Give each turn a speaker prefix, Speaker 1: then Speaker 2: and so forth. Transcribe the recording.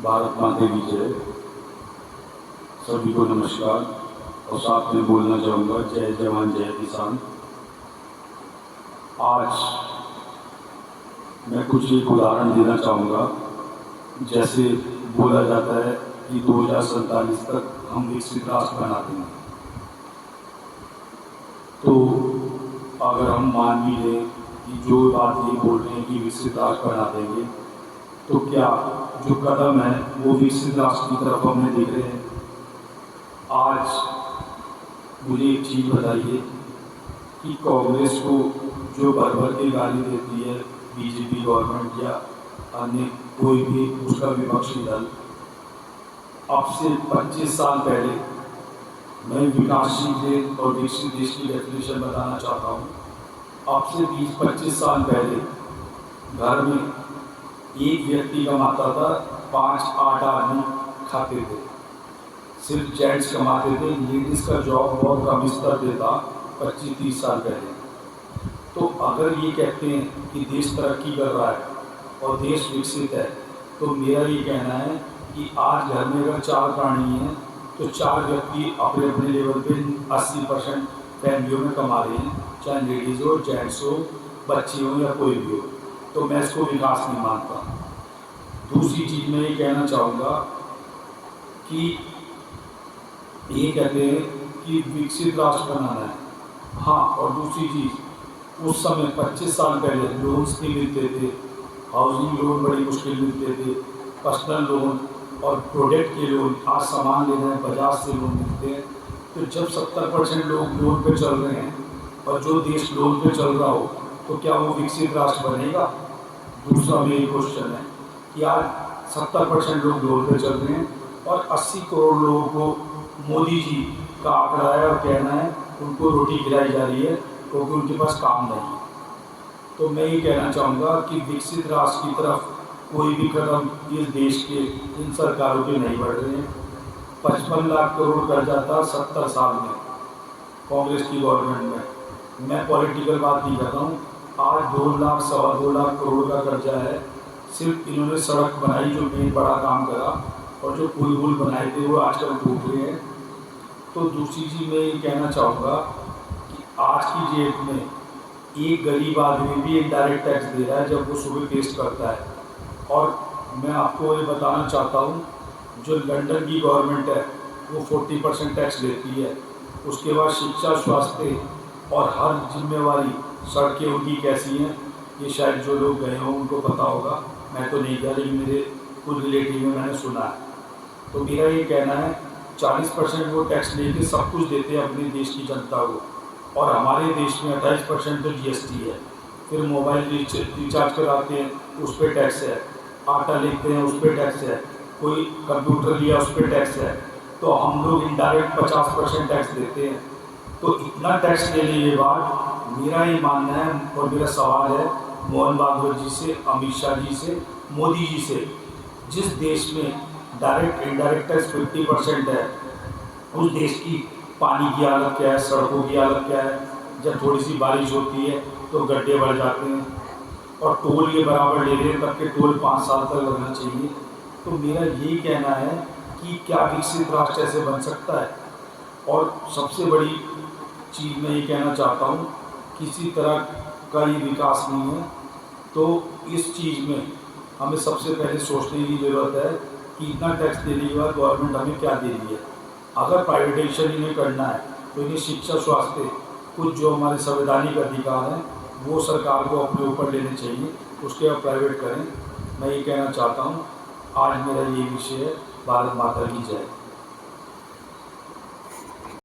Speaker 1: भारत माता की जय। सभी को नमस्कार और साथ में बोलना चाहूँगा जय जवान जय किसान। आज मैं कुछ एक उदाहरण देना चाहूँगा। जैसे बोला जाता है कि 2047 तक हम विकसित राष्ट्र बना देंगे, तो अगर हम मान भी लें कि जो बात ये बोल रहे हैं कि विकसित राष्ट्र बना देंगे, तो क्या जो कदम है वो विकसित राष्ट्र की तरफ हमने देख रहे हैं? आज मुझे एक चीज़ बताइए कि कांग्रेस को जो भर भर के गाली देती है बीजेपी गवर्नमेंट या अन्य कोई भी उसका विपक्षी दल, अब से 25 साल पहले, मैं विकासशील देश और विकसित देश की डेफिनेशन बताना चाहता हूँ। अब से 20-25 साल पहले घर में एक व्यक्ति कमाता था, 5-8 आदमी खाते थे। सिर्फ जेंट्स कमाते थे, लेडीज़ का जॉब बहुत कम स्तर देता 25-30 साल पहले। तो अगर ये कहते हैं कि देश तरक्की कर रहा है और देश विकसित है, तो मेरा ये कहना है कि आज घर में अगर 4 प्राणी हैं तो 4 व्यक्ति अपने अपने लेवल पे 80% फैमिलियों में कमा रहे हैं, चाहे लेडीज़ हो, जेंट्स हो, बच्चे हो या कोई भी हो। तो मैं इसको विकास नहीं मानता। दूसरी चीज़ मैं ये कहना चाहूँगा कि ये कहते हैं कि विकसित राष्ट्र बनाना है, हाँ, और दूसरी चीज़, उस समय 25 साल पहले लोन्स नहीं मिलते थे, हाउसिंग लोन बड़ी मुश्किल मिलते थे, पर्सनल लोन और प्रोडक्ट के लोन, आज सामान लेना है बजाज से लोन मिलते हैं। तो जब 70% लोग लोन पे चल रहे हैं और जो देश लोन पे चल रहा हो, तो क्या वो विकसित राष्ट्र बनेगा? दूसरा मेरी क्वेश्चन है कि आज 70% लोग लोन पे चल रहे हैं और 80 करोड़ लोगों को मोदी जी का आंकड़ा है और कहना है उनको रोटी खिलाई जा रही है क्योंकि उनके पास काम नहीं है। तो मैं ये कहना चाहूँगा कि विकसित राष्ट्र की तरफ कोई भी कदम इस देश के इन सरकारों के नहीं बढ़ रहे हैं। 55 लाख करोड़ कर्जा था 70 साल में कांग्रेस की गवर्नमेंट में। मैं पॉलिटिकल बात नहीं कर रहा हूँ। आज 2 लाख 2.25 लाख करोड़ का कर्जा है। सिर्फ इन्होंने सड़क बनाई जो मेन बड़ा काम करा, और जो पुल वुल बनाए थे वो आजकल टूट रहे हैं। तो दूसरी चीज़ मैं ये कहना चाहूँगा कि आज की डेट में एक गरीब आदमी भी इनडायरेक्ट टैक्स दे रहा है जब वो सुबह पेस्ट करता है। और मैं आपको ये बताना चाहता हूँ, जो लंदन की गवर्नमेंट है वो 40% टैक्स लेती है। उसके बाद शिक्षा, स्वास्थ्य और हर जिम्मेवारी, सड़कें उनकी कैसी हैं ये शायद जो लोग गए हों उनको पता होगा। मैं तो नहीं गया, लेकिन मेरे कुछ रिलेटिव में मैंने सुना है। तो मेरा ये कहना है 40% वो टैक्स लेके सब कुछ देते हैं अपने देश की जनता को, और हमारे देश में 28% तो GST है। फिर मोबाइल रिचार्ज कराते हैं उस पर टैक्स है, आटा लेते हैं उस पर टैक्स है, कोई कंप्यूटर लिया उस पर टैक्स है। तो हम लोग इनडायरेक्ट 50% टैक्स देते हैं। तो इतना टैक्स लेने के बाद मेरा ये मानना है और मेरा सवाल है मोहन भागवत जी से, अमित शाह जी से, मोदी जी से, जिस देश में डायरेक्ट इनडायरेक्ट टैक्स 50% है, उस देश की पानी की हालत क्या है, सड़कों की हालत क्या है? जब थोड़ी सी बारिश होती है तो गड्ढे भर जाते हैं, और टोल के बराबर ले रहे हैं, तब के टोल 5 साल तक लगना चाहिए। तो मेरा यही कहना है कि क्या विकसित राष्ट्र ऐसे बन सकता है? और सबसे बड़ी चीज़ मैं ये कहना चाहता हूँ, किसी तरह का ये विकास नहीं है। तो इस चीज़ में हमें सबसे पहले सोचने की ज़रूरत है कि इतना टैक्स देने के बाद गवर्नमेंट हमें क्या दे रही है। अगर प्राइवेटाइजेशन इन्हें करना है तो इन्हें शिक्षा, स्वास्थ्य, कुछ जो हमारे संवैधानिक अधिकार हैं वो सरकार को अपने ऊपर लेने चाहिए, उसके बाद प्राइवेट करें। मैं ये कहना चाहता हूँ। आज मेरा ये विषय है। भारत माता की जय।